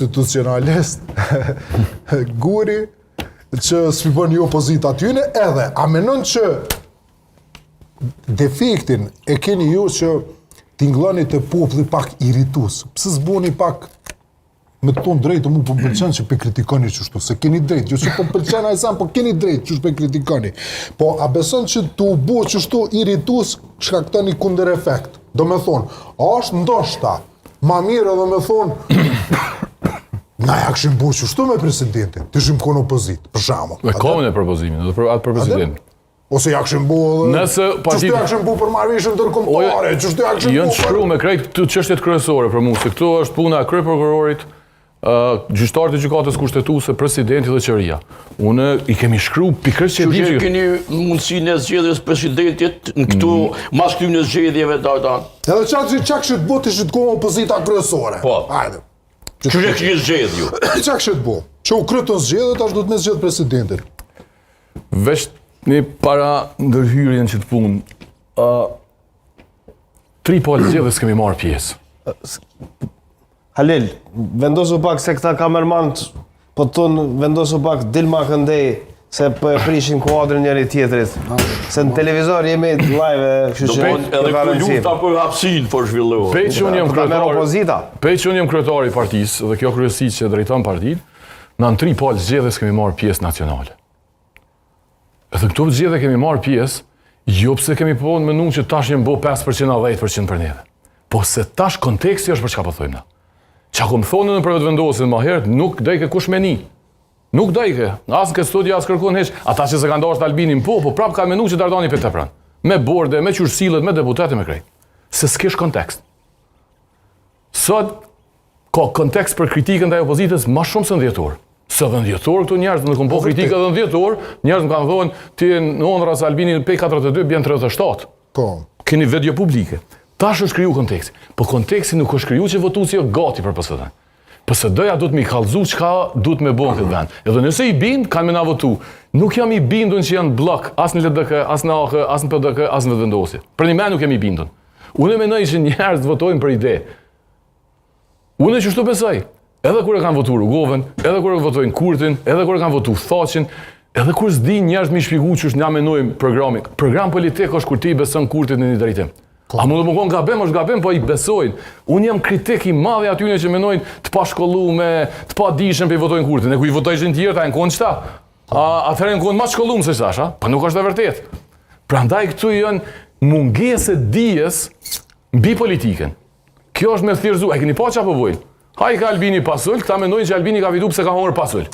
institucionalist, Guri, që s'pipon një opozit atyne, edhe, a menon që defektin e keni ju që t'ingloni të populli pak iritus, pëse s'boni pak me të tonë drejtë, mu po pëlqen që pe kritikoni qështu, se keni drejtë, jo që po pëlqen a e sam, po keni drejtë që pe kritikoni. Po, a beson që t'u bu qështu iritus, shkakton një kunder efekt? Do me thonë, a është ndoshta, ma mirë edhe me thonë, na ja këshim bu qështu me presidentin, të shim konë opozit, për shamo. Me kohën e propozimin, edhe për atë për presidentin. Ose ja këshim bu edhe, qështu ja këshim bu për marrëveshjen ndërkombëtare, qështu ja këshim bu Jënë shkru me krejt të çështjet kryesore për mu, se këto është puna e kryeprokurorit, gjyqtarët e gjykatës kushtetuese, presidenti dhe qeveria. Unë i kemi shkru pikërisht që Që keni mundësinë e zgjedhjes presidentit në këtu mas këtyre zgjedhjeve ta. Edhe çka këshit bu të shitkohë opozita kryesore. Po. Hajde. Që keni zgjedh ju. Çka këshit bu? Që u krytën zgjedhjet, tash do të me zgjedh presidentin. Veç një para ndërhyrjen që të punë, 3 palë zgjedhjes kemi marrë pjesë. Halil, vendosu pak se këta kamermant, po tonë vendosu pak dilma këndej, se për prishin kuadrin njëri tjetrit. Se në televizor jemi live, kështu që Edhe kjo lufta për hapësinë po zhvillohet. Pej që unë jem kryetari i partisë dhe kjo kryesi që drejton partinë, në 3 palë zgjedhjes kemi marrë pjesë nacionale. Edhe këto zgjedhje kemi marrë pjesë, jo pse kemi po menu që tash jem bo 5% a 10% për neve. Po se tash konteksti është për çka po thojmë na. Qa kom thonë në për vetëvendosin ma herët, nuk dajke kush meni. Nuk dajke. Asë në këtë studia, asë kërkon heq. Ata që se ka ndasht Albinin, po prap ka menu që të ardani për të pranë. Me borde, me qurësilët, me deputate, me krejt. Se s'kesh kontekst. Sot, ka kontekst për kritikën dhe opozitës ma shumë se në dhjetor. Se dhe në dhjetor këtu njerëz, në kom po kritikë dhe në dhjetor, njerëz më kanë thonë, ti në ondras Albinin P42 bjen 37. Po. Keni video publike. Tash është kriju konteksti. Po konteksti nuk është kriju që votuesi jo gati për PSD. PSD-ja duhet me i kallëzu çka duhet me bënë këtë vend. Edhe nëse i bind, kanë me na votu. Nuk jam i bindun që janë blok, as në LDK, as në AK, as në PDK, as në vetëvendosje. Për një me nuk jam i bindun. Unë mendoj që njerëz votojnë për ide. Unë që shtu besoj. Edhe kur e kanë votuar Rugovën, edhe kur e votojnë Kurtin, edhe kur e kanë votuar Thaqin, edhe kur s'di njerëz më shpjegoj ç'është na mendojmë programin. Program politik është kur ti beson Kurtit në një drejtim. A mund të më konë gabim, është gabim, po i besojnë. Unë jam kritik i madhe atyne që menojnë të pa shkollume, të pa dishën për i votojnë Kurtin. E ku i votojshin tjerë, ta e në konë qëta. Atëherë në konë ma shkollume se shasha, pa nuk është e vërtet. Pra ndaj këtu janë mungesë dijes mbi politiken. Kjo është me thirëzu, e këni pa që apo vojnë? Ha i ka Albini pasull, këta menojnë që Albini ka vidu pëse ka hongër pasull.